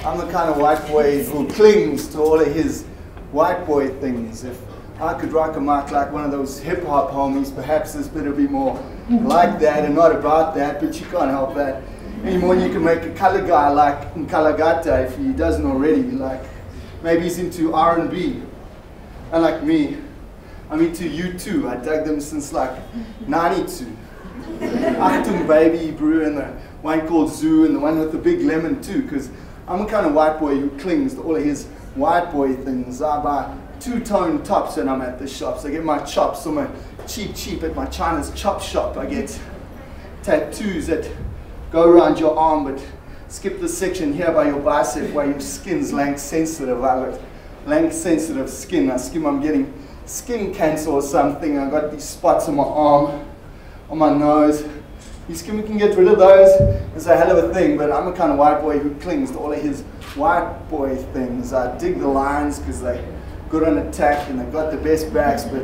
I'm the kind of white boy who clings to all of his white boy things. If I could rock a mic like one of those hip-hop homies, perhaps this bit would be more like that and not about that, but you can't help that. Anymore, you can make a color guy like Nkalagata if he doesn't already. Like, maybe he's into R&B. Unlike me, I'm into U2. I dug them since like 92. Achtung Baby Brew and the one called Zoo and the one with the big lemon too, because I'm the kind of white boy who clings to all of his white boy things. I buy two-tone tops when I'm at the shops. I get my chops on my cheap at my China's chop shop. I get tattoos that go around your arm but skip the section here by your bicep where your skin's lank sensitive. I got lank sensitive skin. I'm getting skin cancer or something. I got these spots on my arm, on my nose. You skin, we can get rid of those. It's a hell of a thing, but I'm a kind of white boy who clings to all of his white boy things. I dig the Lions because they good on attack and they got the best backs, but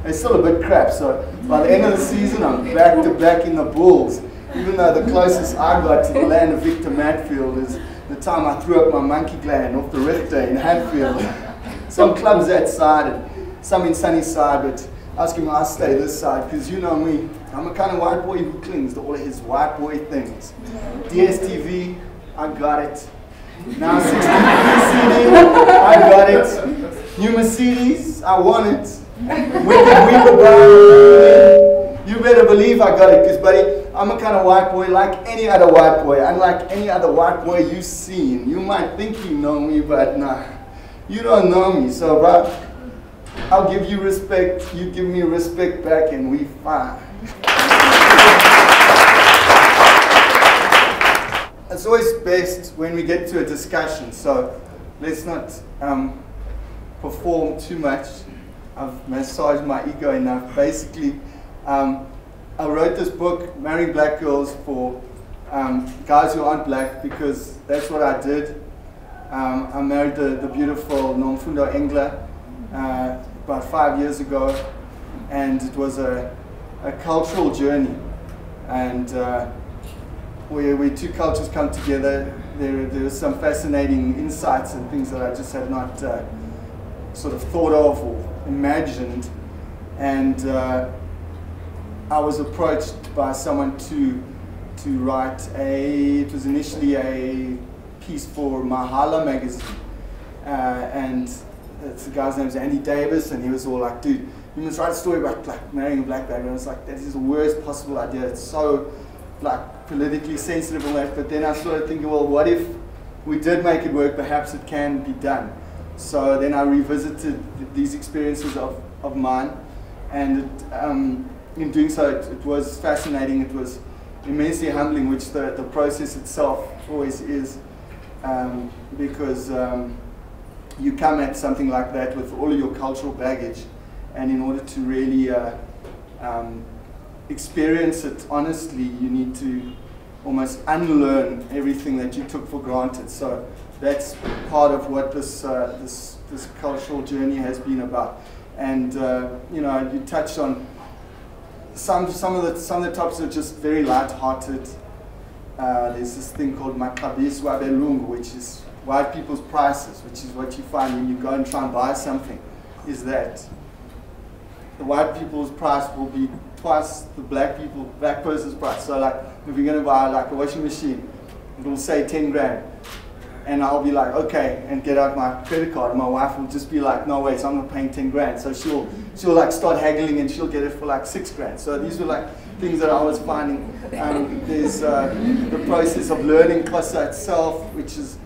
they're still a bit crap. So by the end of the season, I'm back to back in the Bulls. Even though the closest I got to the land of Victor Matfield is the time I threw up my monkey gland off the Richter in Hatfield. Some clubs that side and some in Sunnyside, but asking I stay this side because you know me. I'm a kind of white boy who clings to all of his white boy things. DSTV, I got it. Now 16 CD, I got it. New Mercedes, I want it. Wicked Weaver, you better believe I got it, because buddy, I'm a kind of white boy like any other white boy. Unlike any other white boy you've seen. You might think you know me, but nah, you don't know me. So bro, I'll give you respect, you give me respect back, and we fine. It's always best when we get to a discussion, so let's not perform too much. I've massaged my ego enough. Basically, I wrote this book, Marrying Black Girls, for guys who aren't black, because that's what I did. I married the beautiful Hagen Engler about 5 years ago, and it was a cultural journey. And where two cultures come together, there were some fascinating insights and things that I just had not sort of thought of or imagined. And I was approached by someone to write it was initially a piece for Mahala magazine. And the guy's name is Andy Davis, and he was all like, dude, you must write a story about like marrying a black guy. And I was like, that is the worst possible idea. It's so like politically sensitive and that. But then I started thinking, well, what if we did make it work? Perhaps it can be done. So then I revisited these experiences of mine, and in doing so, it was fascinating. It was immensely humbling, which the process itself always is, because you come at something like that with all of your cultural baggage, and in order to really experience it honestly, you need to almost unlearn everything that you took for granted. So that's part of what this cultural journey has been about. And you know, you touched on some of the topics are just very light-hearted. There's this thing called Maxabiso Abelungu, which is white people's prices, which is what you find when you go and try and buy something, is that the white people's price will be twice the black person's price. So like, if you're going to buy like a washing machine, it will say 10 grand. And I'll be like, okay, and get out my credit card. And my wife will just be like, no way, so I'm not paying 10 grand. So she'll like start haggling, and she'll get it for like 6 grand. So these were like things that I was finding. There's the process of learning Xhosa itself, which is,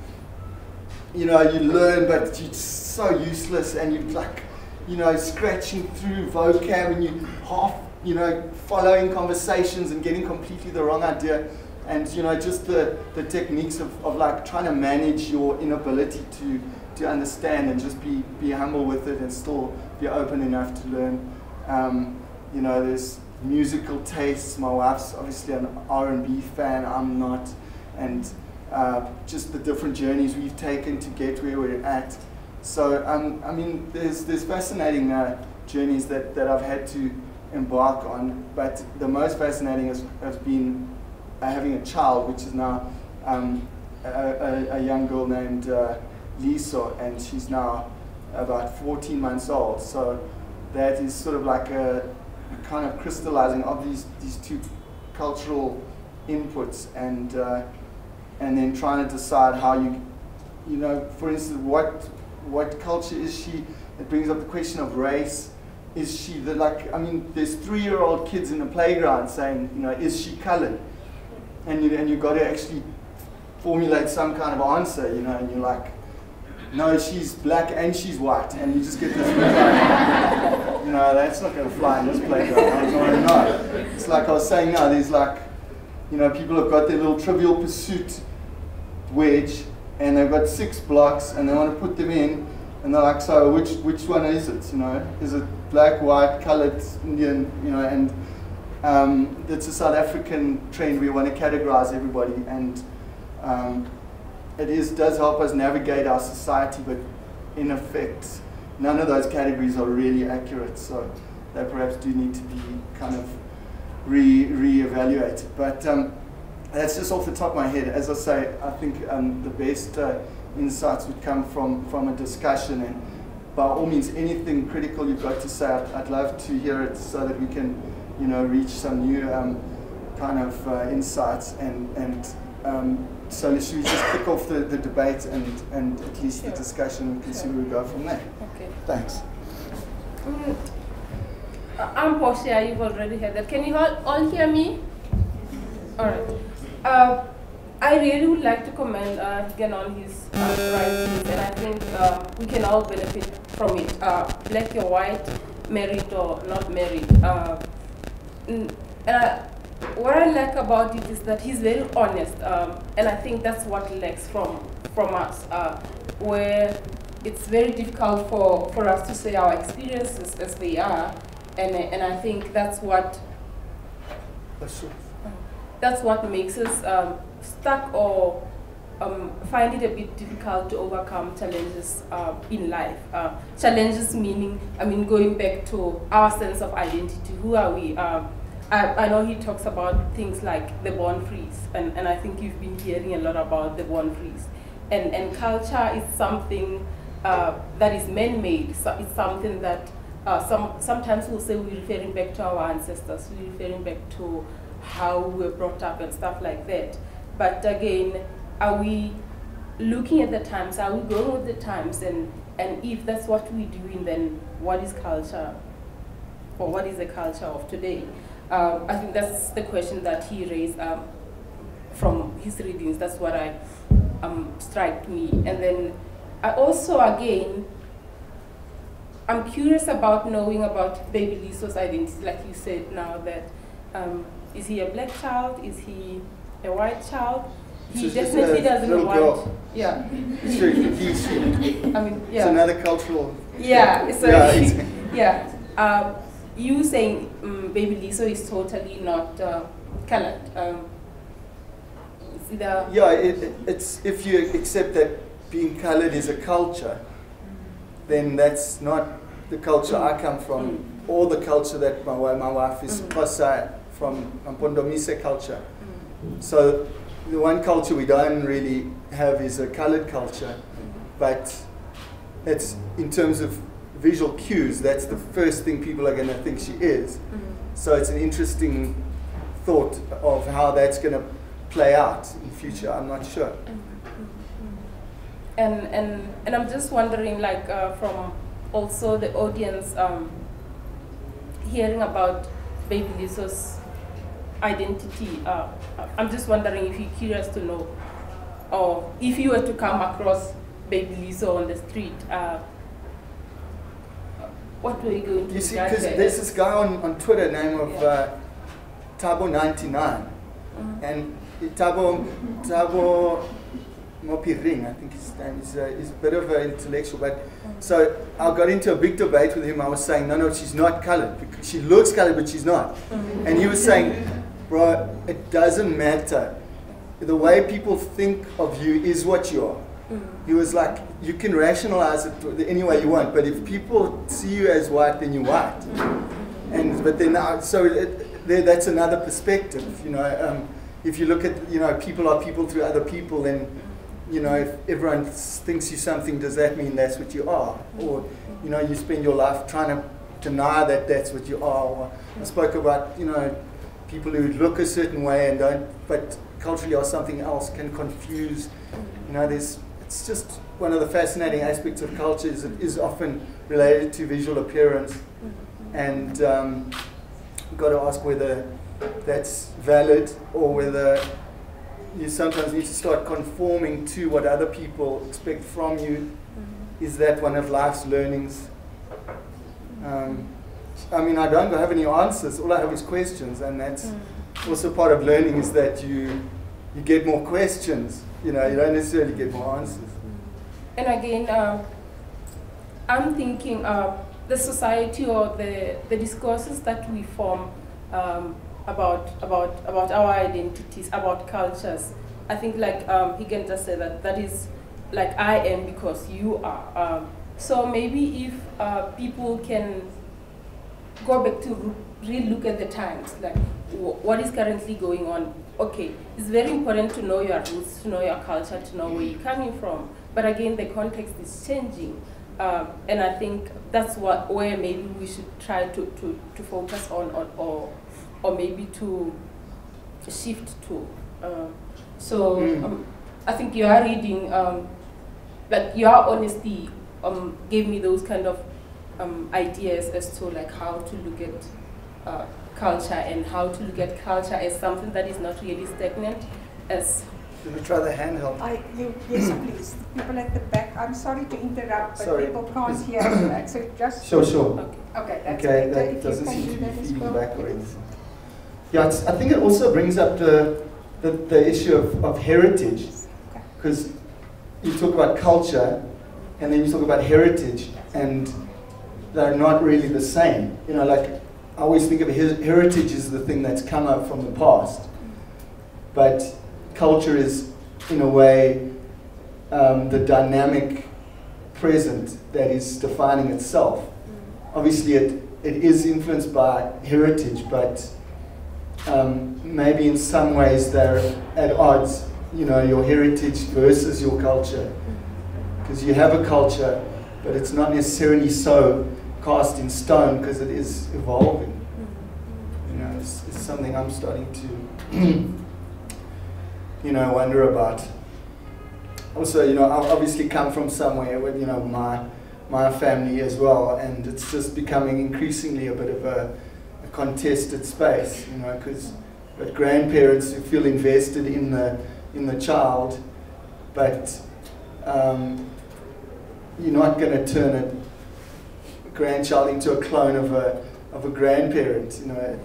you know, you learn, but it's so useless, and you're like, you know, scratching through vocab, and you half, you know, following conversations and getting completely the wrong idea. And you know, just the techniques of like trying to manage your inability to understand, and just be humble with it, and still be open enough to learn. You know, there's musical tastes. My wife's obviously an R&B fan, I'm not, and just the different journeys we've taken to get where we're at. So I mean, there's fascinating journeys that I've had to embark on, but the most fascinating has been having a child, which is now a young girl named Lisa, and she's now about 14 months old. So that is sort of like a kind of crystallizing of these two cultural inputs, and then trying to decide how you know, for instance, what culture is she? It brings up the question of race. Is she the, like, I mean, there's 3-year-old kids in the playground saying, you know, is she colored? And you got to actually formulate some kind of answer, you know, and you're like, no, she's black and she's white, and you just get this, like, you know, that's not going to fly in this playground. I don't want to know. It's like I was saying now, there's like, you know, people have got their little Trivial Pursuit wedge, and they've got 6 blocks, and they want to put them in, and they're like, so which one is it? You know, is it black, white, coloured, Indian? You know, and it's a South African trend. We want to categorize everybody, and it does help us navigate our society, but in effect, none of those categories are really accurate. So they perhaps do need to be kind of re-evaluated. But that's just off the top of my head. As I say, I think the best insights would come from a discussion, and by all means, anything critical you've got to say, I'd love to hear it, so that we can, you know, reach some new kind of insights, and so should we just kick off the debate and at least the discussion, and see where we go from there. Okay. Thanks. I'm Portia, you've already heard that. Can you all hear me? All right. I really would like to commend Hagen on his writings, and I think we can all benefit from it. Black or white, married or not married. What I like about it is that he's very honest, and I think that's what lacks from us, where it's very difficult for us to say our experiences as they are, and I think that's what makes us stuck or find it a bit difficult to overcome challenges in life. Challenges meaning, I mean, going back to our sense of identity. Who are we? I know he talks about things like the born freeze, and I think you've been hearing a lot about the born freeze. And culture is something that is man-made. So it's something that sometimes we'll say we're referring back to our ancestors, we're referring back to how we were brought up and stuff like that. But again, are we looking at the times? Are we going with the times? And if that's what we're doing, then what is culture? Or what is the culture of today? I think that's the question that he raised from his readings. That's what struck me. And then I also, again, I'm curious about knowing about baby Liso's identity, like you said now, that is he a black child? Is he a white child? He definitely doesn't want. Girl. Yeah. It's very he. I mean, yeah. It's another cultural. Yeah. So yeah. yeah. You saying baby Liso is totally not colored. Yeah, it's if you accept that being colored is a culture, then that's not the culture I come from, or the culture that my wife is Xhosa, from Mpondomise culture. So the one culture we don't really have is a colored culture, but it's in terms of visual cues, that's the first thing people are going to think she is. So it's an interesting thought of how that's going to play out in the future. I'm not sure. And I'm just wondering, like, from also the audience hearing about baby Liso's identity, I'm just wondering if you're curious to know, or if you were to come across baby Liso on the street, what were you going to do? You see, because there's this guy on Twitter named Tabo99, and Tabo Mopiring, I think his name is a bit of an intellectual, but so I got into a big debate with him. I was saying, no, she's not colored, because she looks colored, but she's not. And he was saying, bro, it doesn't matter. The way people think of you is what you are. He was like, you can rationalize it any way you want, but if people see you as white, then you're white. But then, that's another perspective, you know. If you look at, you know, people are people through other people, then you know, if everyone thinks you're something, does that mean that's what you are? Or, you know, you spend your life trying to deny that that's what you are. Or I spoke about, you know, people who look a certain way and don't, but culturally are something else, can confuse. You know, it's just one of the fascinating aspects of culture is often related to visual appearance. And you've got to ask whether that's valid or whether you sometimes need to start conforming to what other people expect from you. Is that one of life's learnings? I mean, I don't have any answers. All I have is questions, and that's also part of learning, is that you get more questions. You know, you don't necessarily get more answers. And again, I'm thinking the society or the discourses that we form about our identities, about cultures. I think, like Hagen just said, that is like I am because you are. So maybe if people can go back to really look at the times, like what is currently going on. Okay, it's very important to know your roots, to know your culture, to know where you're coming from. But again, the context is changing. And I think that's where maybe we should try to focus on or maybe to shift to. I think you are reading, like your honesty gave me those kind of ideas as to like how to look at culture and how to look at culture as something that is not really stagnant. As Let me try the handheld. Yes, please. People at the back. I'm sorry to interrupt, but sorry. people can't hear the back. So just Sure. Okay, that's Okay, better. that If doesn't you can seem do to be that as feeding well. back or anything. Yeah, I think it also brings up the issue of heritage, because you talk about culture and then you talk about heritage, and they're not really the same. You know, like I always think of heritage as the thing that's come up from the past, but culture is, in a way, the dynamic present that is defining itself. Obviously, it is influenced by heritage, but maybe in some ways they're at odds. You know, your heritage versus your culture, because you have a culture, but it's not necessarily so cast in stone because it is evolving. You know, it's something I'm starting to you know, wonder about. Also, you know, I obviously come from somewhere with, you know, my family as well, and it's just becoming increasingly a bit of a contested space, you know, because but grandparents who feel invested in the child, but you're not going to turn a grandchild into a clone of a grandparent. You know,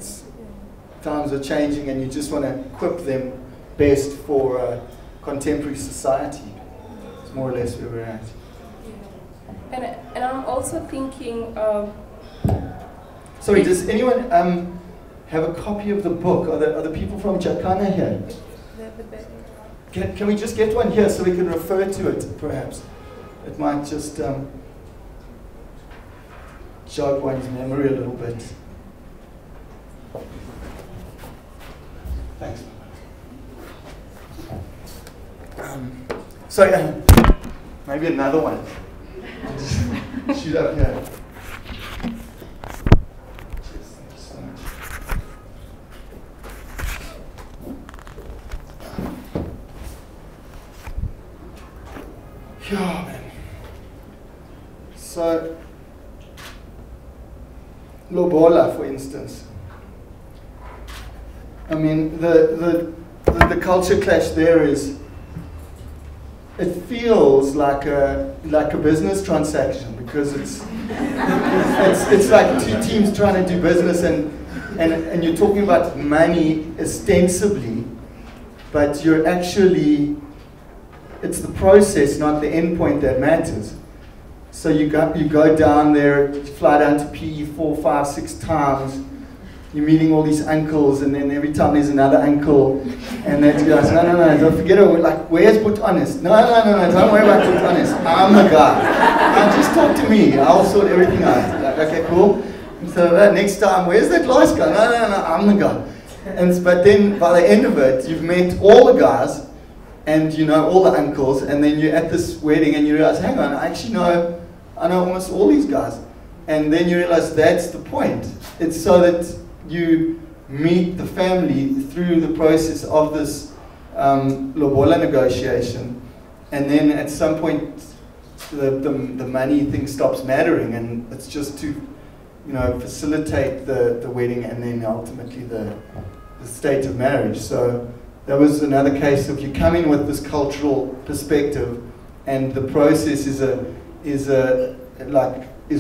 times are changing, and you just want to equip them best for contemporary society. It's more or less where we're at. And I'm also thinking. Sorry, does anyone have a copy of the book? Are the people from Jacana here? Can we just get one here so we can refer to it, perhaps? It might just jog one's memory a little bit. Thanks. Maybe another one. Shoot up here. Yeah, man. So, lobola, for instance. I mean, the culture clash there is. It feels like a business transaction, because it's like two teams trying to do business, and you're talking about money ostensibly, but you're actually. It's the process, not the end point, that matters. So you go down there, you fly down to PE 4, 5, 6 times. You're meeting all these uncles, and then every time there's another uncle, and they goes, no, don't forget it. Like, where's Put Honest? No, don't worry about Put Honest. I'm the guy. Just talk to me. I'll sort everything out. Like, okay, cool. And so next time, where's that last guy? No, I'm the guy. But then by the end of it, you've met all the guys. and you know all the uncles, and then you're at this wedding and you realize, hang on, I know almost all these guys. And then you realize that's the point. It's so that you meet the family through the process of this lobola negotiation, and then at some point the money thing stops mattering, and it's just to facilitate the wedding and then ultimately the state of marriage. So that was another case of you come in with this cultural perspective, and the process is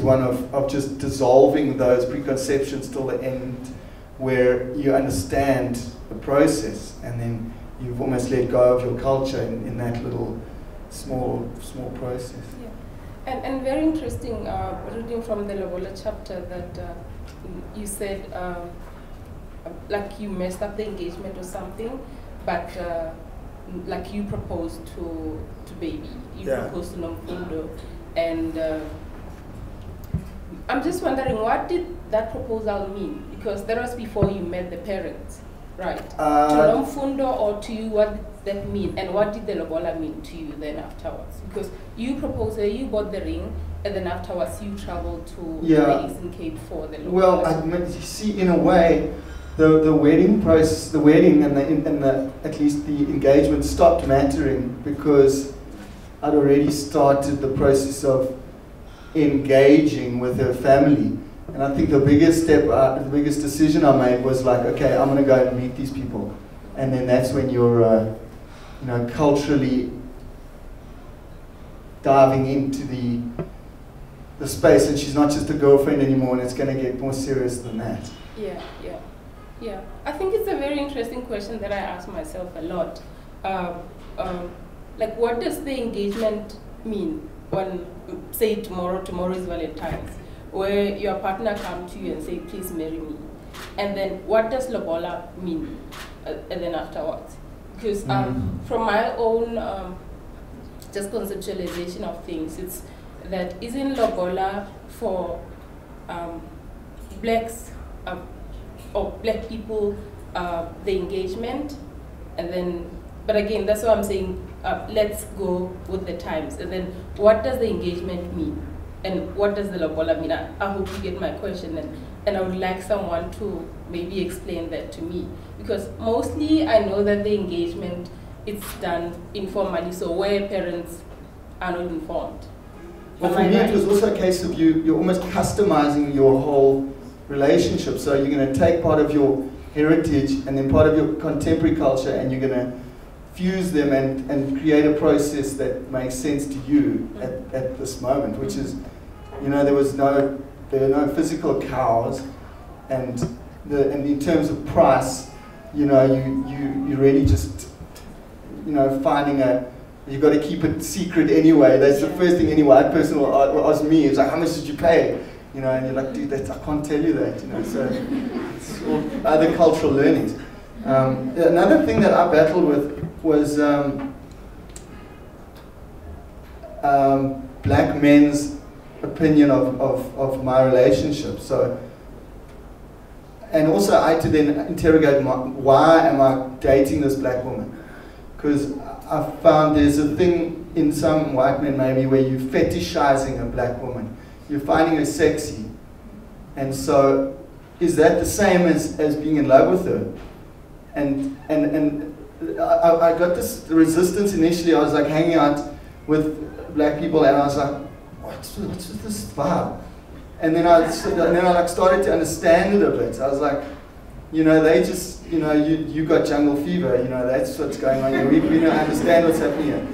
one of just dissolving those preconceptions till the end, where you understand the process, and then you've almost let go of your culture in that little small process. Yeah, and very interesting, reading from the lobola chapter that you said like you messed up the engagement or something, but like you proposed to baby, you proposed to Nomfundo, and I'm just wondering, what did that proposal mean? Because that was before you met the parents, right? To Nomfundo or to you, what did that mean? And what did the lobola mean to you then afterwards? Because you proposed, you bought the ring, and then afterwards you traveled to the Eastern Cape for the lobola. Well, you see, in a way, the wedding process, the wedding and at least the engagement stopped mattering because I'd already started the process of engaging with her family. And I think the biggest step, the biggest decision I made was like, okay, I'm going to go and meet these people. And then that's when you're, culturally diving into the space, and she's not just a girlfriend anymore, and it's going to get more serious than that. Yeah. I think it's a very interesting question that I ask myself a lot. Like, what does the engagement mean when, say, tomorrow is Valentine's, where your partner comes to you and say, please marry me? And then what does lobola mean and then afterwards? Because from my own just conceptualization of things, it's that isn't lobola for blacks or black people the engagement, and then, but again, that's what I'm saying, let's go with the times. And then what does the engagement mean? And what does the lobola mean? I hope you get my question, and I would like someone to maybe explain that to me. Because mostly I know that the engagement, it's done informally, so where parents are not informed. Well, for me, it was also a case of you're almost customizing your whole relationship. So you're going to take part of your heritage and then part of your contemporary culture, and you're going to fuse them and create a process that makes sense to you at this moment, which is, there were no physical cows, and in terms of price, you really just, finding you've got to keep it secret anyway. That's the first thing any white person will ask me, is like, how much did you pay? And you're like, dude, I can't tell you that. So it's all other cultural learnings. Another thing that I battled with was black men's opinion of my relationship. So, and also I had to then interrogate why am I dating this black woman? Because I found there's a thing in some white men maybe where you're fetishizing a black woman. You're finding her sexy. And so is that the same as being in love with her? And I got this resistance initially. I was like hanging out with black people, and I was like, what's with this vibe? And then I started to understand it a bit. I was like, they just, you got jungle fever, that's what's going on. We don't understand what's happening here.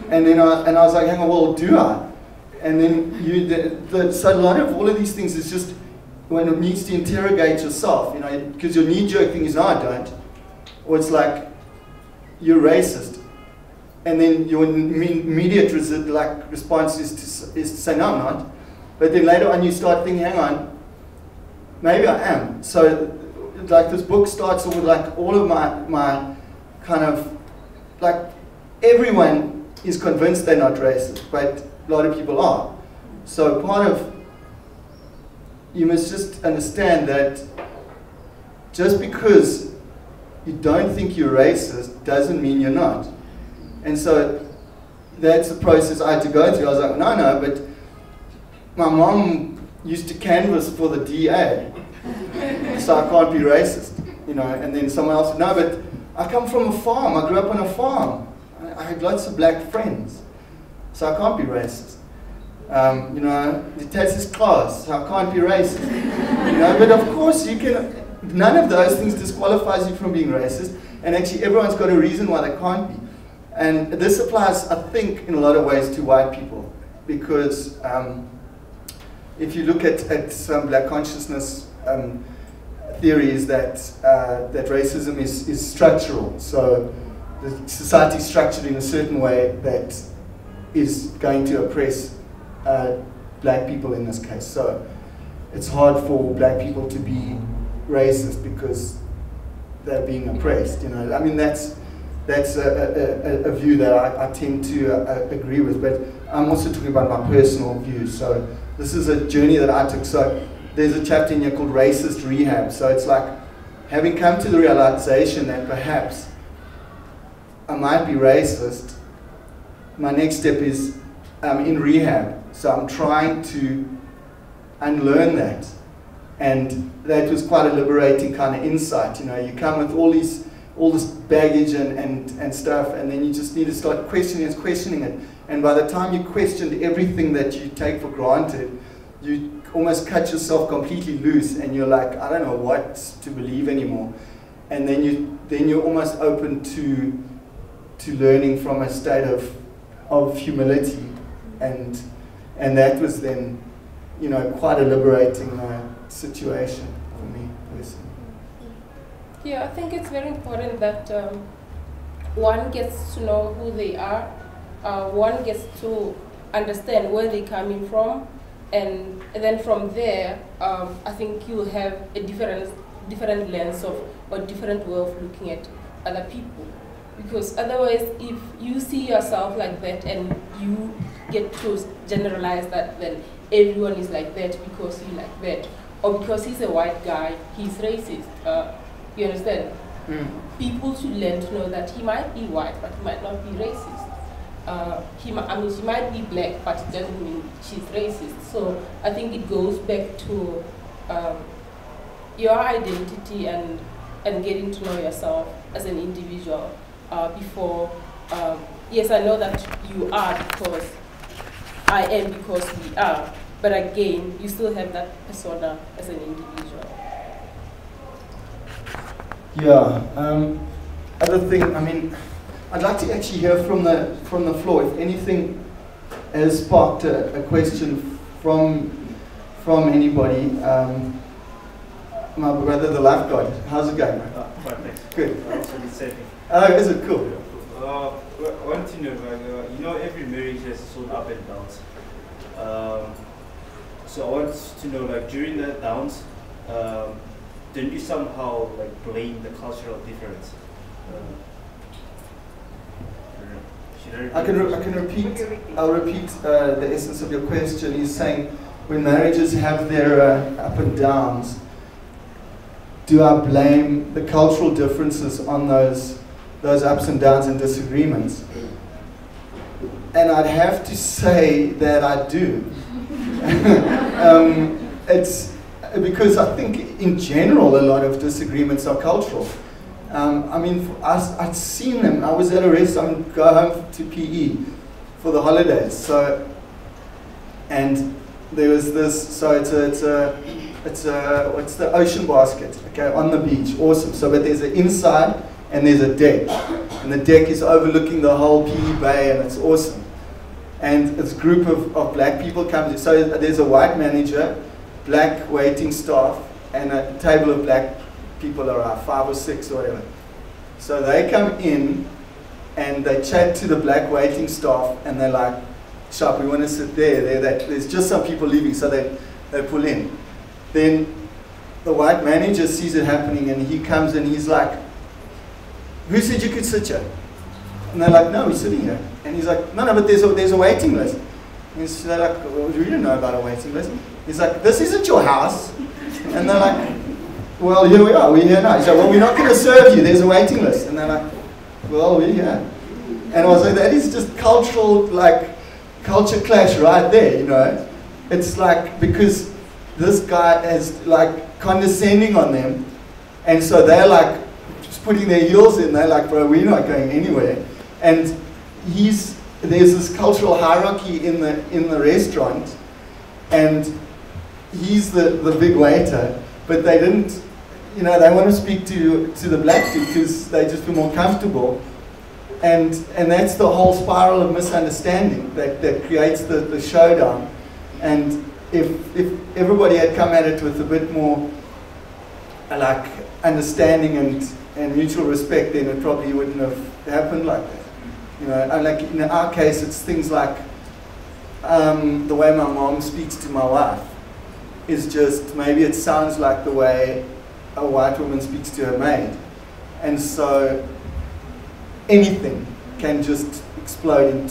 And then I was like, hang on, well, do I? And then so a lot of all of these things is just when it needs to interrogate yourself, because your knee-jerk thing is, no, I don't. Or it's like, you're racist. And then your immediate response is to say, no, I'm not. But then later on you start thinking, hang on, maybe I am. So like this book starts with like all of my kind of, like everyone is convinced they're not racist, but a lot of people are. So part of, you must just understand that just because you don't think you're racist doesn't mean you're not. And so that's the process I had to go through. I was like, no, but my mom used to canvass for the DA, so I can't be racist, you know. And then someone else said, no, but I come from a farm. I grew up on a farm. I had lots of black friends, so I can't be racist. You know, that's his class, so I can't be racist. You know, but of course you can. None of those things disqualifies you from being racist, and actually everyone's got a reason why they can't be. And this applies, I think, in a lot of ways to white people, because if you look at some black consciousness theories that that racism is structural, so the society is structured in a certain way that is going to oppress black people in this case. So it's hard for black people to be racist because they're being oppressed. You know, I mean that's a view that I tend to agree with. But I'm also talking about my personal view. So this is a journey that I took. So there's a chapter in here called Racist Rehab. So it's like having come to the realization that perhaps I might be racist. My next step is in rehab. So I'm trying to unlearn that. And that was quite a liberating kind of insight. You know, you come with all this baggage and stuff, and then you just need to start questioning it. And by the time you questioned everything that you take for granted, you almost cut yourself completely loose, and you're like, I don't know what to believe anymore. And then you're almost open to learning from a state of humility, and that was then, you know, quite a liberating situation for me personally. Yeah, I think it's very important that one gets to know who they are, one gets to understand where they're coming from, and then from there, I think you'll have a different lens of, or different way of looking at other people. Because otherwise, if you see yourself like that and you get to generalize that, then everyone is like that because you like that, or because he's a white guy, he's racist. You understand? People should learn to know that he might be white, but he might not be racist. She might be black, but it doesn't mean she's racist. So I think it goes back to your identity and getting to know yourself as an individual before. Yes, I know that you are because I am because we are, but again, you still have that persona as an individual. Yeah. Other thing, I mean, I'd like to actually hear from the floor if anything has sparked a question from anybody. My brother, the lifeguard, how's it going? Fine, thanks. Good. I also did safety. Oh, is it cool? I want to know, like, you know, every marriage has its own up and downs. So I want to know, like, during the downs, didn't you somehow like blame the cultural difference? I can repeat. I'll repeat the essence of your question. He's saying, when marriages have their up and downs, do I blame the cultural differences on those ups and downs and disagreements? And I'd have to say that I do. It's because I think in general a lot of disagreements are cultural. I mean, for us, I'd seen them. I was at a restaurant, go home to PE for the holidays. So, and there was this. So it's what's the ocean basket? Okay, on the beach, awesome. So, but there's an inside and there's a deck, and the deck is overlooking the whole PE bay, and it's awesome. And this group of black people comes in. So there's a white manager, black waiting staff, and a table of black people around, 5 or 6 or whatever. So they come in and they chat to the black waiting staff, and they're like, "Sharp, we want to sit there. There's just some people leaving," so they pull in. Then the white manager sees it happening, and he comes and he's like, "Who said you could sit here?" And they're like, "No, we're sitting here." And he's like, "No, but there's a waiting list." And they're like, "Well, we don't know about a waiting list." He's like, "This isn't your house." And they're like, "Well, here we are, we're here now." He's like, "Well, we're not going to serve you, there's a waiting list." And they're like, "Well, we're here." And I was like, that is just cultural, like, culture clash right there, you know. It's like, because this guy is like condescending on them, and so they're like just putting their heels in, they're like, bro, we're not going anywhere. And there's this cultural hierarchy in the restaurant, and he's the big waiter, but they didn't, you know, they want to speak to the black dude because they just feel more comfortable. And that's the whole spiral of misunderstanding that creates the showdown. And if everybody had come at it with a bit more like understanding and mutual respect, then it probably wouldn't have happened like that. You know, and like in our case, it's things like the way my mom speaks to my wife is just, maybe it sounds like the way a white woman speaks to her maid. And so anything can just explode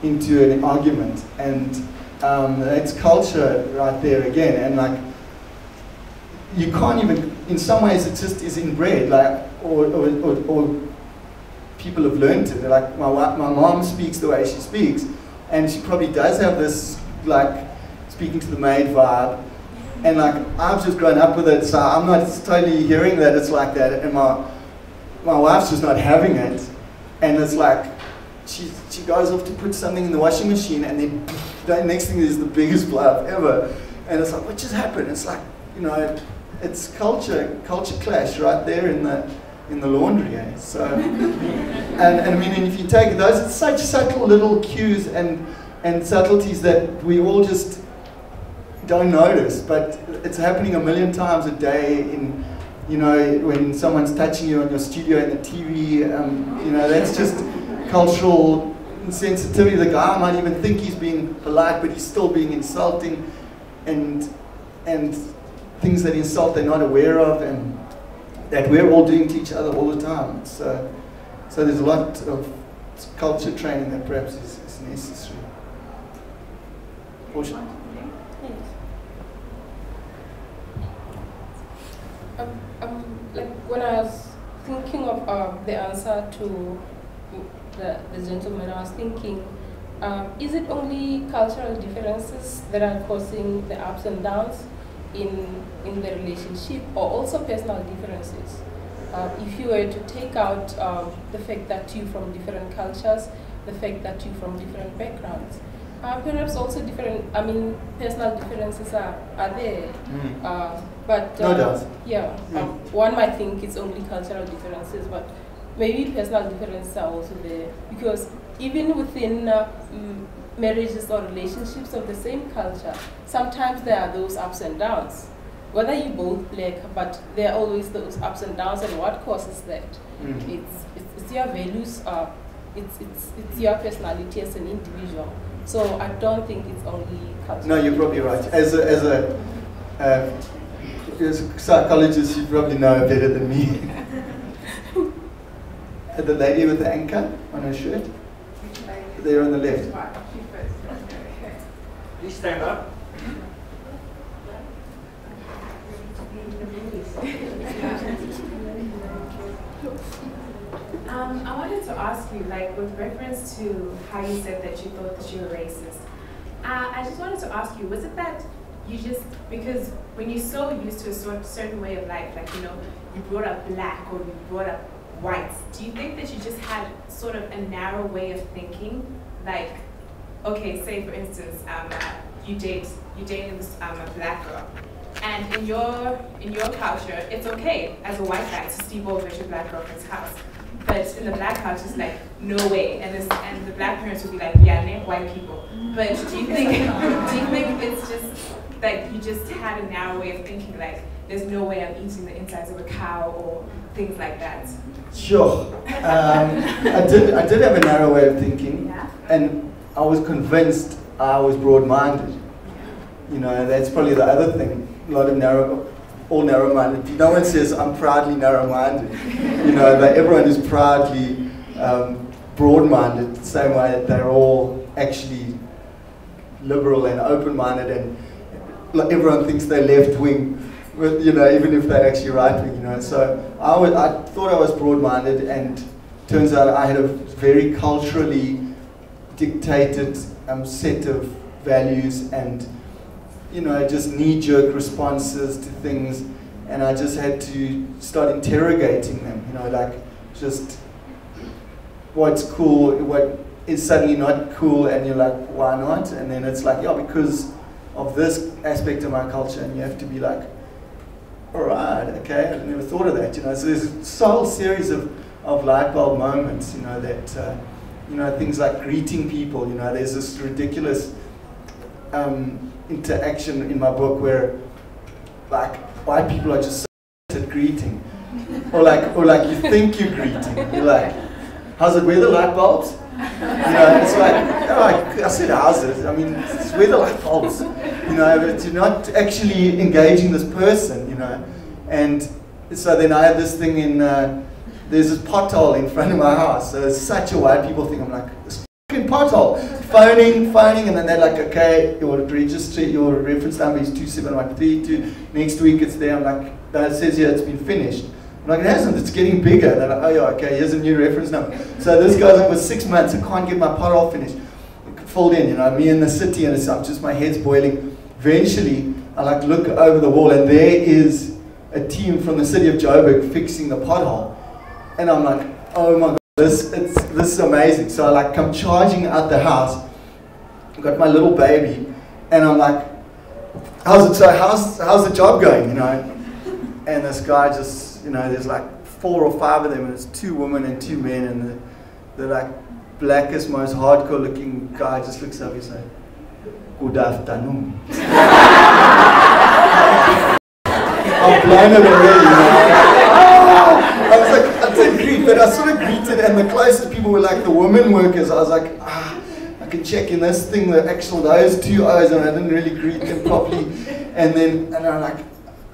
into an argument, and that's culture right there again. And like, you can't even, in some ways it just is inbred, like, or people have learned it. Like my mom speaks the way she speaks, and she probably does have this like speaking to the maid vibe, and like I've just grown up with it, so I'm not totally hearing that it's like that, and my wife's just not having it, and it's like she goes off to put something in the washing machine, and then the next thing is the biggest blow up ever, and it's like, what just happened? It's like, you know, it's culture clash right there in the laundry, eh? So, and I mean, if you take those, it's such subtle little cues and subtleties that we all just don't notice, but it's happening a million times a day in, you know, when someone's touching you on your studio and the TV, you know, that's just cultural insensitivity. The guy might even think he's being polite, but he's still being insulting, and things that insult they're not aware of, and that we're all doing to each other all the time. So there's a lot of culture training that perhaps is necessary. Portia? Like when I was thinking of the answer to the gentleman, I was thinking, is it only cultural differences that are causing the ups and downs in the relationship, or also personal differences? If you were to take out the fact that you're from different cultures, the fact that you're from different backgrounds, perhaps also different, I mean, personal differences are there. But no doubt. Yeah, one might think it's only cultural differences, but maybe personal differences are also there, because even within marriages or relationships of the same culture, sometimes there are those ups and downs. Whether you both black, but there are always those ups and downs, and what causes that? It's your values, it's your personality as an individual. So I don't think it's only culture. No, you're probably right. As a psychologist, you probably know better than me. The lady with the anchor on her shirt, there on the left. Please stand up. I wanted to ask you, like, with reference to how you said that you thought that you were racist, I just wanted to ask you, was it that you just, because when you're so used to a certain way of life, like, you know, you brought up black or you brought up whites, do you think that you just had sort of a narrow way of thinking? Like, okay, say for instance, you dating a black girl, and in your culture, it's okay as a white guy to sleep over at your black girlfriend's house. But in the black house, it's like, no way. And the black parents would be like, yeah, name white people. But do you think it's just like you just had a narrow way of thinking, like, there's no way I'm eating the insides of a cow or things like that? Sure. I did have a narrow way of thinking, yeah? And I was convinced I was broad-minded. You know, that's probably the other thing. A lot of all narrow-minded. No one says I'm proudly narrow-minded. You know, everyone is proudly broad-minded, the same way that they're all actually liberal and open-minded, and everyone thinks they're left-wing, you know, even if they're actually right-wing. You know, so I thought I was broad-minded, and turns out I had a very culturally dictated set of values and, you know, just knee-jerk responses to things, and I just had to start interrogating them, you know, like just what's cool, what is suddenly not cool, and you're like, why not? And then it's like, yeah, because of this aspect of my culture, and you have to be like, all right, okay, I never thought of that, you know. So there's a whole series of light bulb moments, you know, that, you know, things like greeting people, you know, there's this ridiculous interaction in my book where, like, white people are just so at greeting, or like you think you're greeting, you're like, how's it, where are the light bulbs? You know, it's like, oh, I said houses, I mean, it's where the light bulbs, you know, but you're not actually engaging this person, you know. And so then I had this thing in, there's this pothole in front of my house, so it's such a white people thing, I'm like, this fucking pothole, phoning, and then they're like, okay, your register, your reference number is 27132, next week it's there, I'm like, no, it says here it's been finished. I'm like, it hasn't, it's getting bigger. They're like, oh yeah, okay, here's a new reference number. So this goes on for 6 months, I can't get my pothole finished. Filled in, you know, me in the city, and I'm just, my head's boiling. Eventually, I like look over the wall, and there is a team from the city of Joburg fixing the pothole. And I'm like, oh my God, this is amazing. So I like come charging out the house, I've got my little baby, and I'm like, how's the job going, you know? And this guy just, you know, there's like 4 or 5 of them, and it's 2 women and 2 men, and the like blackest, most hardcore looking guy just looks up and says, good afternoon. I'm blown away, you know. I was like, I didn't greet, but I sort of greeted, and the closest people were like the women workers. I was like, I can check in this thing, the actual, those 2 O's, and I didn't really greet them properly. And I'm like,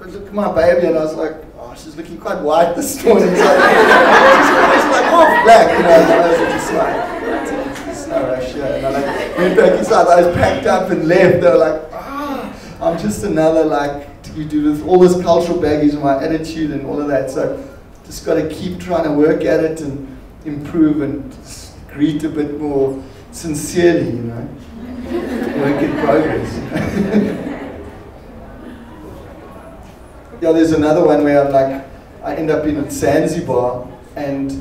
look at my baby, and I was like, oh, she's looking quite white this morning. She's like half black, you know. And I was just like, it's no rush here. And I like went back inside. I was packed up and left. They were like, I'm just another, like, you do this, all this cultural baggage and my attitude and all of that. So just got to keep trying to work at it and improve and just greet a bit more sincerely, you know. Work in progress. Yeah, there's another one where I'm like, I end up in Zanzibar, and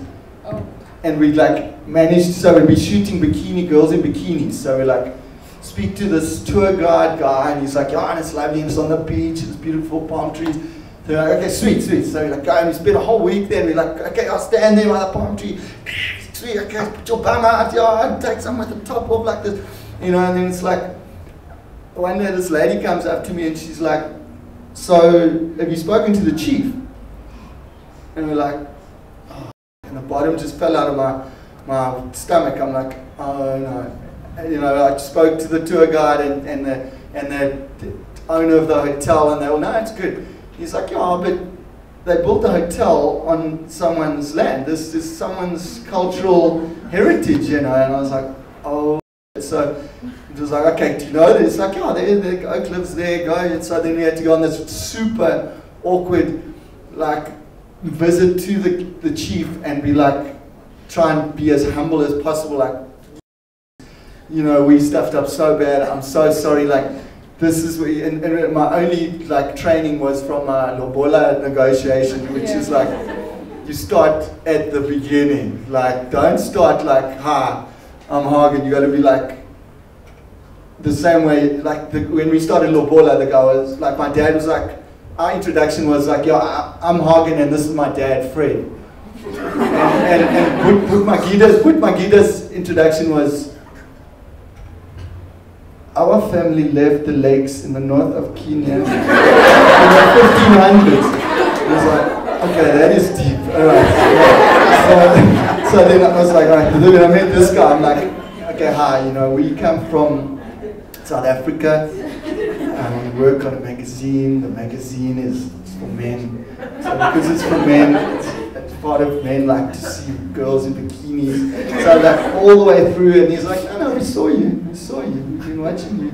we like managed, so we'd be shooting bikini girls in bikinis, so we like speak to this tour guide guy, and he's like, yeah, and it's lovely, and it's on the beach, it's beautiful palm trees. So we're like, okay, sweet. So we like go, and we spend a whole week there, and we're like, okay, I'll stand there by the palm tree, sweet, okay, put your bum out, yeah, and take some with the top off like this, you know. And then it's like, one day this lady comes up to me, and she's like, so, have you spoken to the chief? And we're like, oh, and the bottom just fell out of my stomach. I'm like, oh no. And, you know, I spoke to the tour guide and the owner of the hotel, and they all, no, it's good. He's like, yeah, but they built the hotel on someone's land. This is someone's cultural heritage, you know. And I was like, oh. So it was like, okay, do you know this? It's like, yeah, Oak lives there, go. And so then we had to go on this super awkward, like, visit to the chief and be like, try and be as humble as possible, like, you know, we stuffed up so bad, I'm so sorry, like, this is what, and my only, like, training was from my lobola negotiation, which is like, you start at the beginning, like, don't start like, hi, I'm Hagen, you got to be like, the same way, like, when we started lobola, the guy was, like, my dad was like, our introduction was like, yeah, I'm Hagen and this is my dad, Fred. and Putmagida's introduction was, our family left the lakes in the north of Kenya in the 1500s. It was like, okay, that is deep, alright. So then I was like, alright, when I met this guy, I'm like, okay, hi, you know, we come from South Africa, we work on a magazine, the magazine is for men, so because it's for men, it's part of men like to see girls in bikinis, so like all the way through, and he's like, no, we saw you, we've been watching you,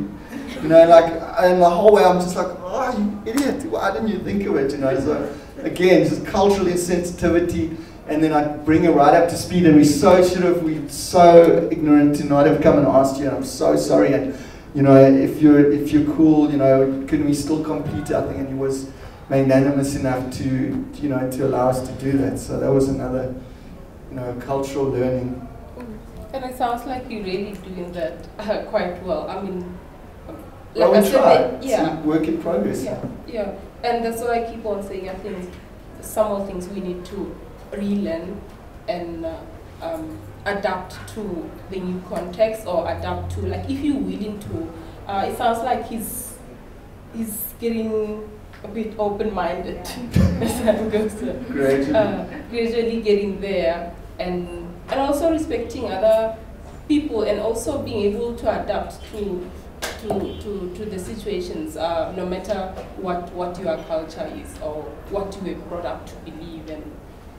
you know, like, and the whole way I'm just like, oh, you idiot, why didn't you think of it, you know, so again, just cultural insensitivity, and then I'd bring her right up to speed, and we're so ignorant to not have come and asked you, and I'm so sorry, and you know, if you're cool, you know, can we still complete our thing? And he was magnanimous enough to, you know, to allow us to do that. So that was another, you know, cultural learning. And it sounds like you're really doing that quite well. I mean, Well, we try. Yeah. It's a work in progress. Yeah. And that's why I keep on saying, I think some of the things we need to relearn and adapt to the new context, or adapt to, like, if you're willing to. It sounds like he's getting a bit open-minded as time goes. Gradually getting there, and also respecting other people, and also being able to adapt to the situations, no matter what your culture is or what you were brought up to believe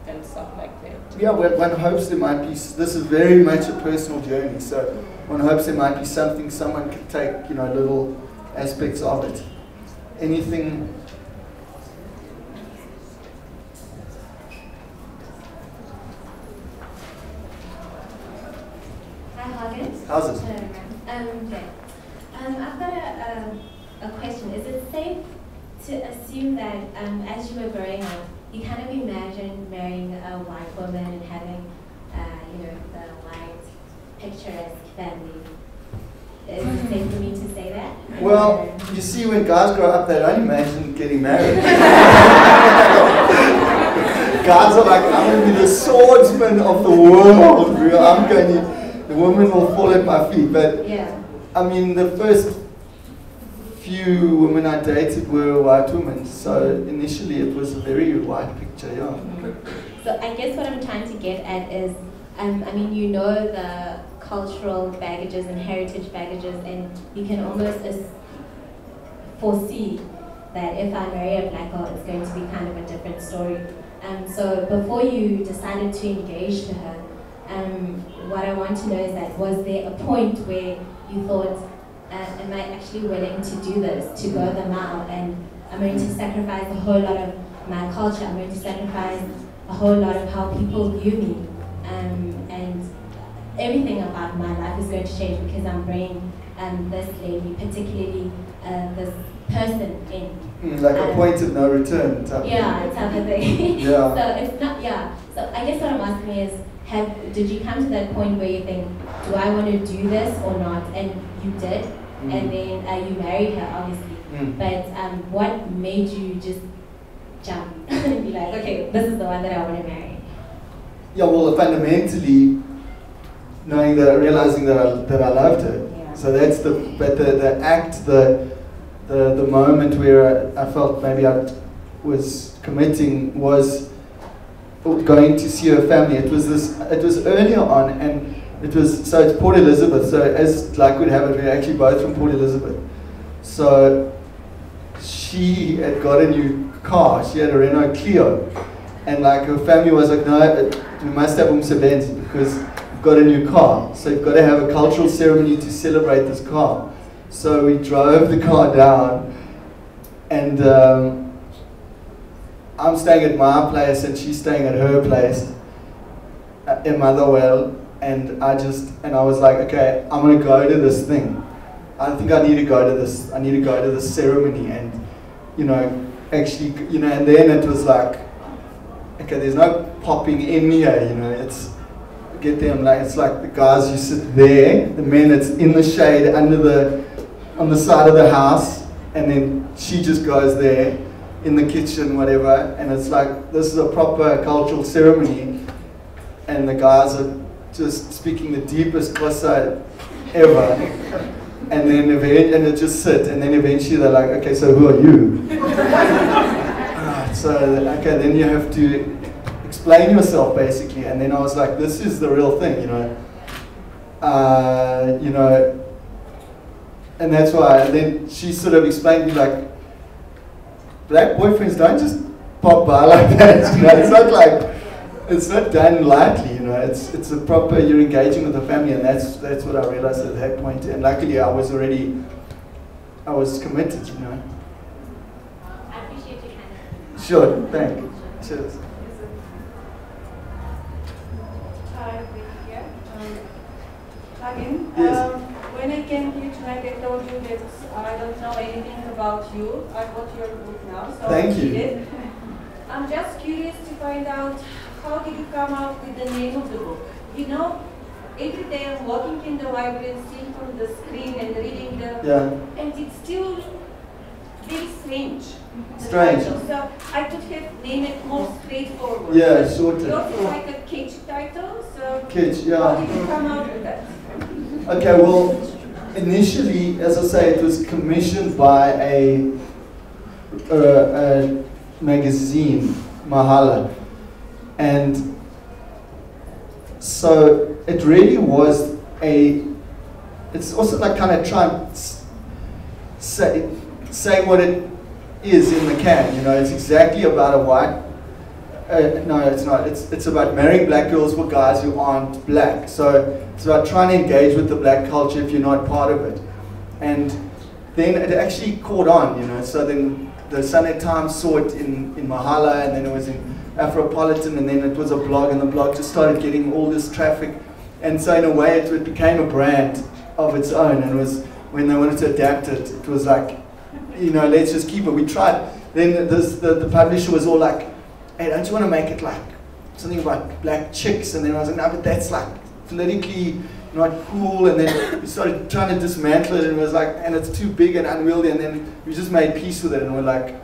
and stuff like that. Yeah, one hopes there might be, this is very much a personal journey, so one hopes there might be something someone could take, you know, little aspects of it. Anything? Hi, Hagen. How's it? Okay. I've got a question. Is it safe to assume that as you were growing up, you kind of imagined marrying a white woman and having, you know, the white picturesque family? Is it safe for me to say that? Well, you see, when guys grow up, they don't imagine getting married. Guys are like, I'm going to be the swordsman of the world. The woman will fall at my feet. But yeah. I mean, the first few women I dated were white women, so initially it was a very white picture, yeah. So I guess what I'm trying to get at is, I mean, you know the cultural baggages and heritage baggages, and you can almost foresee that if I marry a black girl, it's going to be kind of a different story. So before you decided to engage to her, what I want to know is that, was there a point where you thought, am I actually willing to do this, to go the mile, and I'm going to sacrifice a whole lot of my culture, I'm going to sacrifice a whole lot of how people view me, and everything about my life is going to change because I'm bringing this lady, particularly this person in. Like a point of no return type of thing. Yeah. So it's not, so I guess what I'm asking is, did you come to that point where you think, do I want to do this or not? And you did, and then you married her, obviously. But what made you just jump and be like, okay, this is the one that I want to marry? Yeah, well, fundamentally, realizing that I loved her. Yeah. So that's the act, the moment where I felt maybe I was committing was going to see her family. It was earlier on, and it's Port Elizabeth. So as luck would have it, we're actually both from Port Elizabeth. So she had got a new car. She had a Renault Clio, and like her family was like, no, we must have umsebenzi because we've got a new car. So you've got to have a cultural ceremony to celebrate this car. So we drove the car down, and I'm staying at my place and she's staying at her place in Motherwell, and I was like, okay, I'm gonna go to this thing. I think I need to go to this. I need to go to this ceremony, and actually, and then it was like, okay, there's no popping in here, it's get them like it's like the guys who sit there, the men it's in the shade on the side of the house, and then she just goes there in the kitchen, whatever, and it's like, this is a proper cultural ceremony, and the guys are just speaking the deepest Xhosa ever, and then it just sit, and then eventually they're like, okay, so who are you? So, okay, then you have to explain yourself, basically, and then I was like, this is the real thing, and that's why, and then she sort of explained to me, like, black boyfriends don't just pop by like that, it's not like, it's not done lightly, it's a proper, you're engaging with the family, and that's what I realized at that point, and luckily I was committed, I appreciate you kind of. Sure, thank you. Cheers. Hagen, Yes. when I came here tonight, I told you that I don't know anything about you. I bought your book now, so Thank I you. read it. I'm just curious to find out how did you come up with the name of the book? You know, every day I'm walking in the library and seeing from the screen and reading the, Yeah. and it's still very strange. the Strange. title. So I could have named it more straightforward. Yeah, But shorter. yours is like a catchy title, so Kitsch, how yeah. did you come out with that? Okay, well, initially, as I say, it was commissioned by a magazine, Mahala. And so it really was it's also like kind of trying to say what it is in the can, you know, it's exactly about a white, no, it's not, it's about marrying black girls for guys who aren't black. So it's about trying to engage with the black culture if you're not part of it. And then it actually caught on, you know, so then the Sunday Times saw it in Mahala, and then it was in Afropolitan, and then it was a blog, and the blog just started getting all this traffic. And so in a way it became a brand of its own, and it was, when they wanted to adapt it, it was like, you know, let's just keep it. We tried. Then the publisher was all like, hey, don't you want to make it like something about black chicks? And then I was like, no, but that's like politically not cool. And then we started trying to dismantle it, and it was like, and it's too big and unwieldy. And then we just made peace with it, and we're like,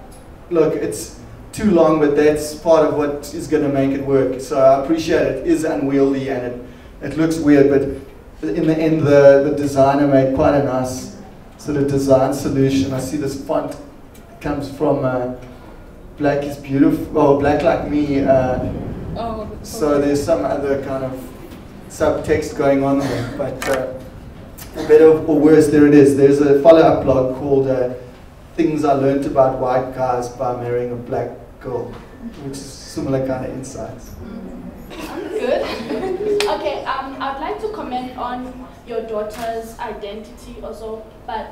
look, it's too long, but that's part of what is going to make it work. So I appreciate it. It is unwieldy and it looks weird, but in the end, the designer made quite a nice sort of design solution. I see this font comes from Black is Beautiful, oh, Black Like Me. So there's some other kind of subtext going on there, but for better or worse, there it is. There's a follow-up blog called Things I Learned About White Guys by Marrying a Black Girl, which is similar kind of insights. Good. Okay, I'd like to comment on your daughter's identity also, but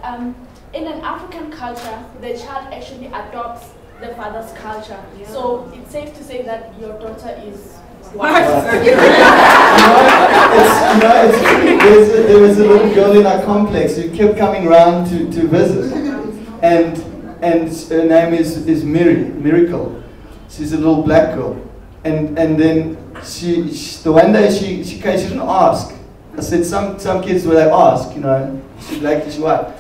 in an African culture, the child actually adopts the father's culture. Yeah. So it's safe to say that your daughter is white. There was a little girl in our complex who kept coming around to visit, and her name is Miracle. She's a little black girl, and then the one day she came, she didn't ask. I said some kids where they ask, you know, she's black, she's white.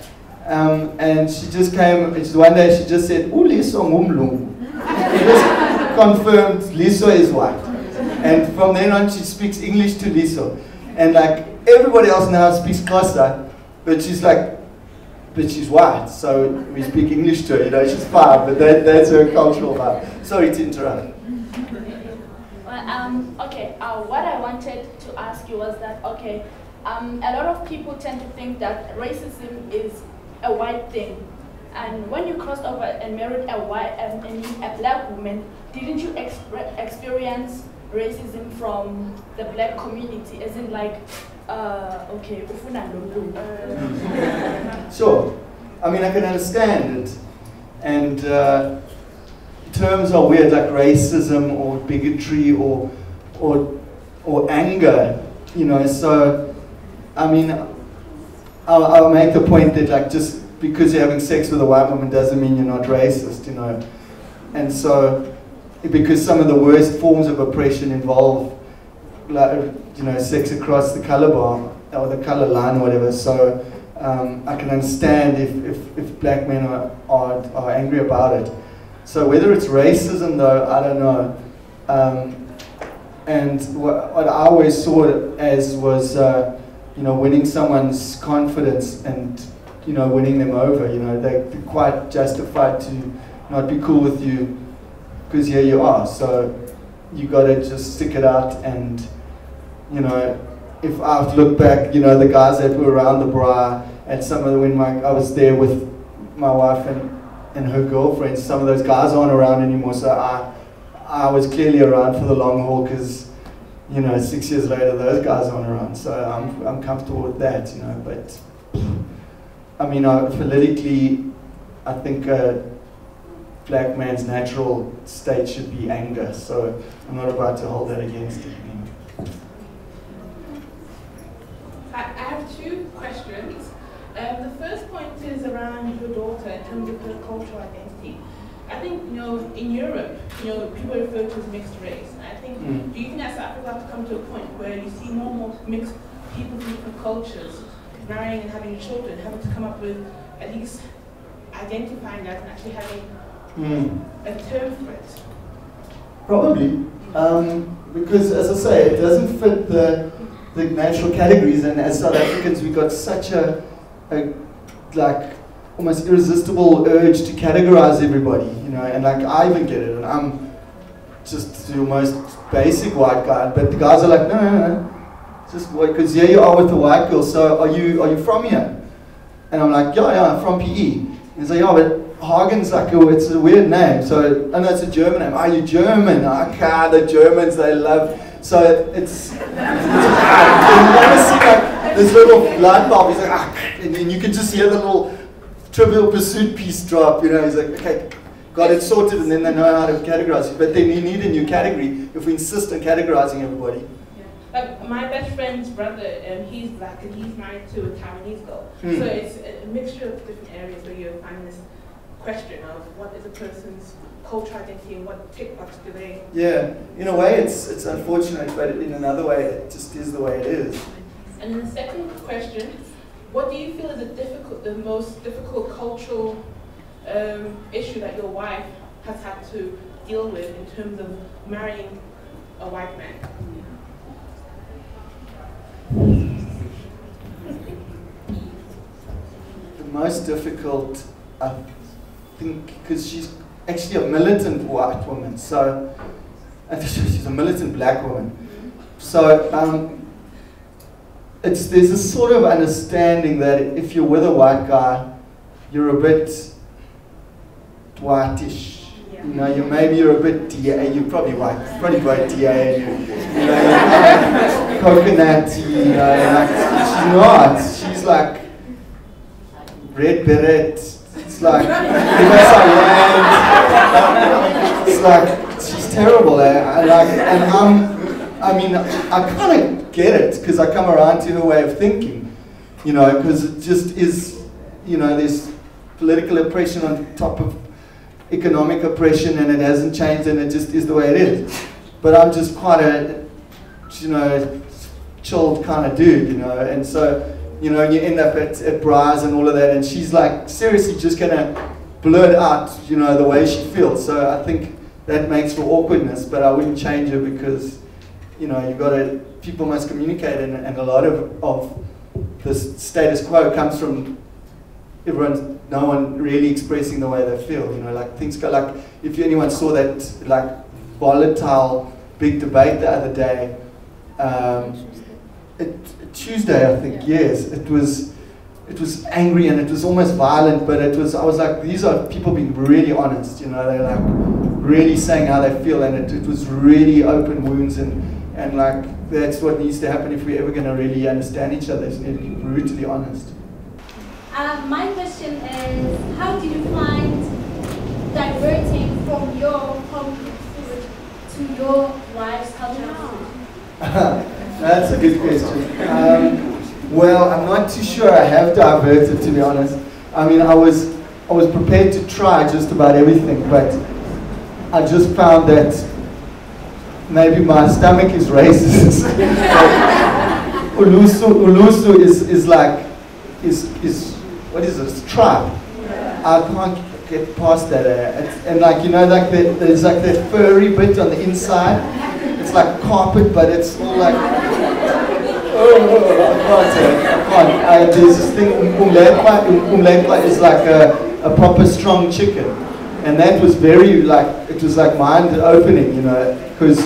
And she just came, and one day she just said, "Oh, Liso ngumlungu." She just confirmed Liso is white. And from then on she speaks English to Liso. And like everybody else now speaks Xhosa, but she's like, but she's white, so we speak English to her, you know, she's 5, but that's her cultural vibe. Sorry to interrupt. Well, okay, what I wanted to ask you was that, okay, a lot of people tend to think that racism is a white thing. And when you crossed over and married a black woman, didn't you experience racism from the black community? As in like, okay, Sure. I mean, I can understand it. And terms are weird, like racism or bigotry or anger, you know. So, I mean, I'll make the point that like just because you're having sex with a white woman doesn't mean you're not racist, you know. And so, because some of the worst forms of oppression involve, like, you know, sex across the color bar or the color line or whatever. So I can understand if black men are angry about it. So whether it's racism though, I don't know. And what I always saw it as was, you know, winning someone's confidence and, you know, winning them over. You know, they're quite justified to not be cool with you because here you are. So you got to just stick it out. And, you know, if I look back, you know, the guys that were around the bra and some of the, when I was there with my wife and her girlfriends, some of those guys aren't around anymore. So I was clearly around for the long haul because, you know, 6 years later, those guys aren't around. So I'm comfortable with that, you know. But, I mean, politically, I think a black man's natural state should be anger. So I'm not about to hold that against him. I have point is around your daughter in terms of her cultural identity. I think, in Europe, people refer to as mixed race. And I think, do you think that South Africa has to come to a point where you see more and more mixed people from different cultures marrying and having children, having to come up with at least identifying that and actually having a term for it? Probably. Because, as I say, it doesn't fit the natural categories, and as South Africans, we got such a like almost irresistible urge to categorize everybody, and like I even get it, and I'm just the most basic white guy, but the guys are like, no, just because here you are with the white girl, so are you from here? And I'm like, yeah, I'm from PE. And he's like, yeah, but Hagen's like, it's a weird name, so I know it's a German name. Are you German? Okay, the Germans, they love. So it's you want to see like this little light bulb. He's like, and then you can just hear the little Trivial Pursuit piece drop. He's like, okay, got it sorted, and then they know how to categorize it. But then you need a new category if we insist on categorizing everybody. Like my best friend's brother, he's black and he's married to a Taiwanese girl. So it's a mixture of different areas where you're finding this question of what is a person's cultural identity and what tick box do they? Yeah, in a way it's unfortunate, but in another way it just is the way it is. And then the second question, what do you feel is the most difficult cultural issue that your wife has had to deal with in terms of marrying a white man? The most difficult, I think, because she's actually a militant white woman, so she's a militant black woman. So there's a sort of understanding that if you're with a white guy, you're a bit whitish. You're a bit DA. You're probably white. Probably white DA. Coconutty. She's not. She's like red beret. It's like it's like she's terrible. I kind of get it because I come around to her way of thinking. Because it just is. There's political oppression on top of economic oppression, and it hasn't changed, and it just is the way it is. But I'm just quite a, chilled kind of dude, and so, you end up at bras and all of that, and she's like seriously just gonna blurt out, the way she feels. So I think that makes for awkwardness, but I wouldn't change her because, people must communicate, and a lot of the status quo comes from no one really expressing the way they feel, like things go, like if anyone saw that like volatile big debate the other day, Tuesday I think, yes, it was angry and it was almost violent, but I was like, these are people being really honest, they're like really saying how they feel, and it was really open wounds, and like that's what needs to happen if we're ever going to really understand each other, is need to be brutally honest. My question is, how do you find diverting from your conflict to your wife's culture? That's a good question. Well, I'm not too sure I have diverted, to be honest. I was prepared to try just about everything, but I just found that maybe my stomach is racist. Ulusu is like what is it? It's tribe. I can't get past that. And like there's like that furry bit on the inside. It's like carpet, but it's all like. I can't. There's this thing. Umlepa is like a proper strong chicken, and that was very it was like mind opening, because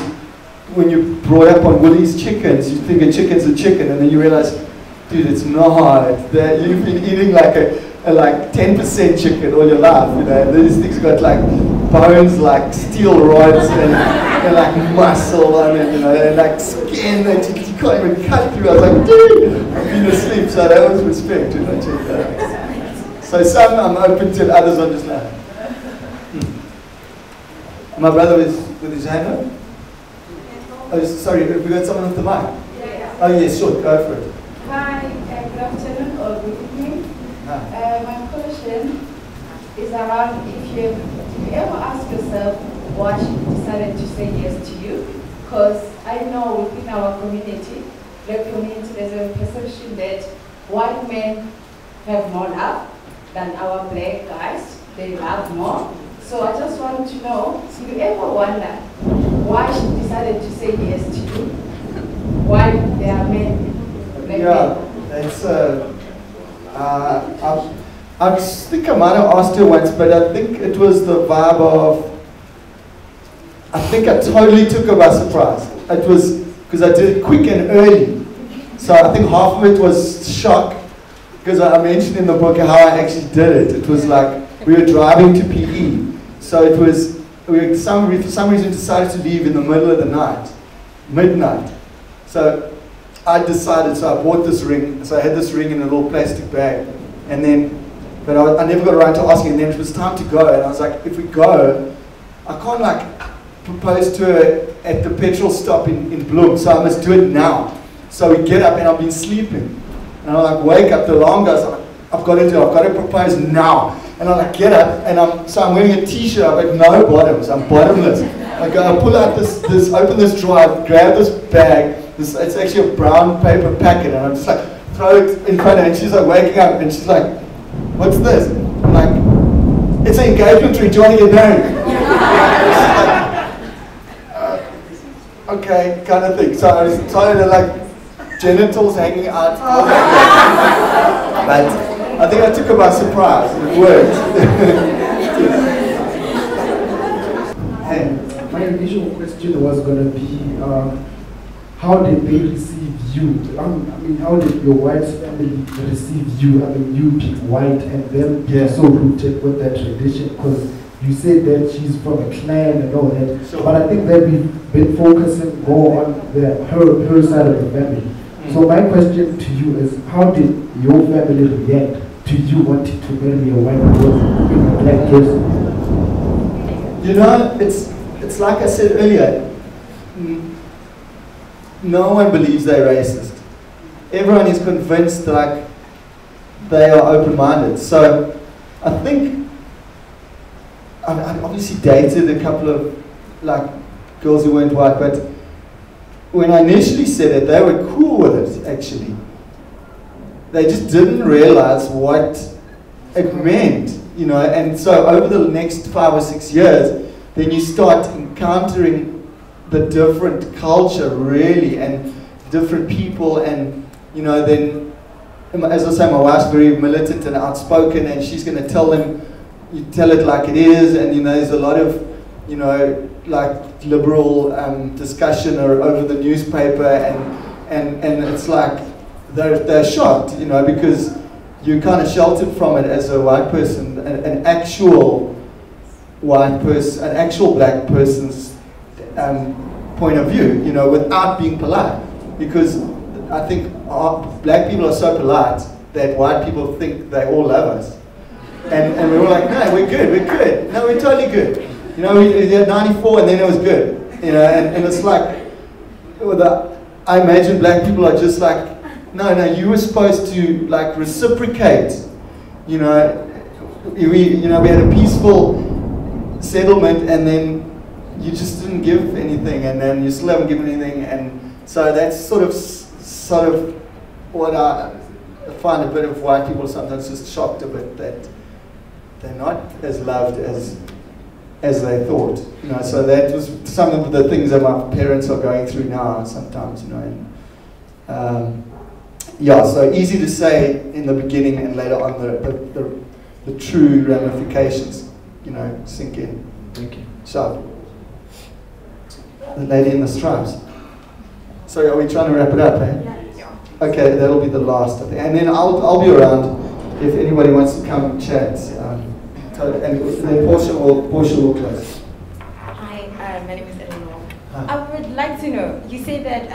when you're brought up on Woolies chickens, you think a chicken's a chicken, and then you realize, dude, it's not. That you've been eating like a 10% chicken all your life, and these things got like bones like steel rods and like muscle and like skin that you can't even cut through. I was like, dude, I've been asleep, so that was respect, I checked that out. So some I'm open to, others I'm just like. My brother is with his hand up. Oh, sorry, have we got someone with the mic? Oh yes, sure, go for it. Hi, good afternoon or good evening. My question is around if you ever ask yourself why she decided to say yes to you. Because I know within our community, black community, there's a perception that white men have more love than our black guys. They love more. So I just wanted to know, do you ever wonder why she decided to say yes to you? Why there are men? Yeah, that's I think I might have asked her once, but I think it was the vibe of, I think I totally took her by surprise. It was, because I did it quick and early. So I think half of it was shock, because I mentioned in the book how I actually did it. It was like, we were driving to PE. So it was, for some reason decided to leave in the middle of the night, midnight. So I decided, so I bought this ring, so I had this ring in a little plastic bag, and then, but I never got around to asking, and then it was time to go, and I was like, if we go, I can't like propose to her at the petrol stop in Bloem, so I must do it now. So we get up, and I've been sleeping, and I like wake up, the alarm goes, I've got to propose now. And I like get up, and I'm wearing a t-shirt, I've got no bottoms, I'm bottomless. I pull out open this drawer, grab this bag, it's actually a brown paper packet, and I'm just like, throw it in front of her, and she's like waking up, and she's like, what's this? I'm like, it's an engagement ring, do you want to get married? Okay, kind of thing. So I was trying to like, genitals hanging out. But I think I took her by surprise, it worked. And my initial question was going to be, how did they receive you? I mean, how did your wife's family receive you? I mean, you being white and them being so rooted with that tradition, because you said that she's from a clan and all that, but I think that we've been focusing more on her side of the family. So my question to you is, how did your family react to you wanting to marry a white person, being a black person? You know, it's like I said earlier, no one believes they're racist. Everyone is convinced like they are open-minded. So I think I obviously dated a couple of like girls who weren't white, but when I initially said it, they were cool with it actually. They just didn't realize what it meant, you know, and so over the next 5 or 6 years, then you start encountering the different culture really, and different people, and you know, then as I say, my wife's very militant and outspoken, and she's going to tell them, you tell it like it is, and you know, there's a lot of, you know, like liberal discussion or over the newspaper, and it's like they're shocked, you know, because you're kind of sheltered from it as a white person, an actual white person, an actual black person's point of view, you know, without being polite. Because I think black people are so polite that white people think they all love us. And we were like, no, we're good. No, we're totally good. You know, we had 94 and then it was good. You know, and it's like, I imagine black people are just like, no, you were supposed to like reciprocate. You know, we had a peaceful settlement, and then you just didn't give anything, and then you still haven't given anything, and so that's sort of what I find a bit of white people sometimes just shocked a bit, that they're not as loved as they thought, you know. So that was some of the things that my parents are going through now sometimes, you know. And, yeah, so easy to say in the beginning, and later on the true ramifications, you know, sink in. Thank you. So, the lady in the stripes. So are we trying to wrap it up, eh? Yeah. Okay, that'll be the last, I think. And then I'll be around if anybody wants to come and chat. And then Portia will close. Hi, my name is Eleanor. I would like to know, you say that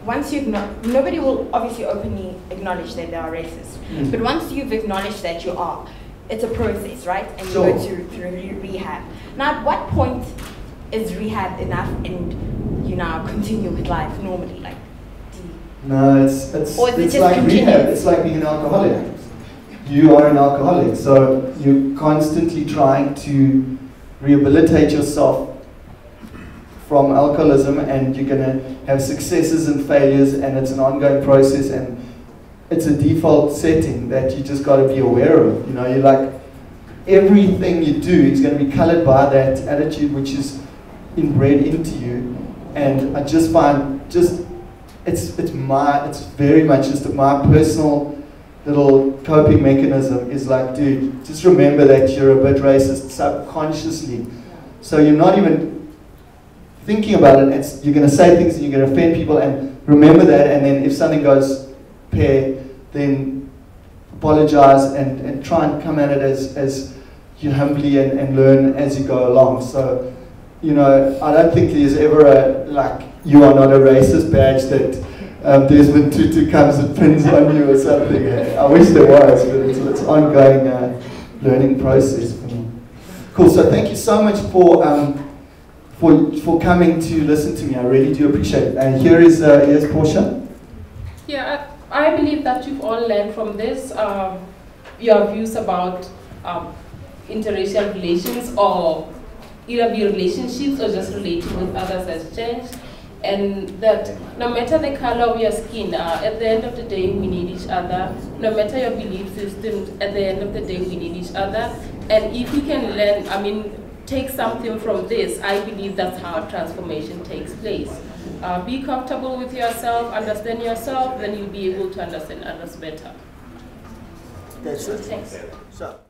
once you've nobody will obviously openly acknowledge that they are racist, but once you've acknowledged that you are, it's a process, right? And you go through rehab. Now, at what point is rehab enough and you now continue with life normally? Like, no, it's like rehab. It's like being an alcoholic. you are an alcoholic, so you're constantly trying to rehabilitate yourself from alcoholism, and you're going to have successes and failures, and it's an ongoing process, and it's a default setting that you just got to be aware of. You know, you're like, everything you do is going to be colored by that attitude which is inbred into you. And I just find, it's very much just my personal little coping mechanism is like, dude, just remember that you're a bit racist subconsciously. So you're not even thinking about it, you're going to say things and you're going to offend people, and remember that, and then if something goes pear, then apologize and try and come at it as you humbly and learn as you go along. So, you know, I don't think there's ever a, like, you are not a racist badge that Desmond Tutu comes and pins on you or something. I wish there was, but it's ongoing learning process for me. Cool, so thank you so much for coming to listen to me. I really do appreciate it. And here's Portia. Yeah, I believe that you've all learned from this your views about interracial relations, or either be relationships or just relating with others has changed, and that no matter the color of your skin, at the end of the day we need each other. No matter your belief systems, at the end of the day we need each other. And if we can learn, take something from this, I believe that's how transformation takes place. Be comfortable with yourself, understand yourself, then you'll be able to understand others better. That's it. Thanks. So.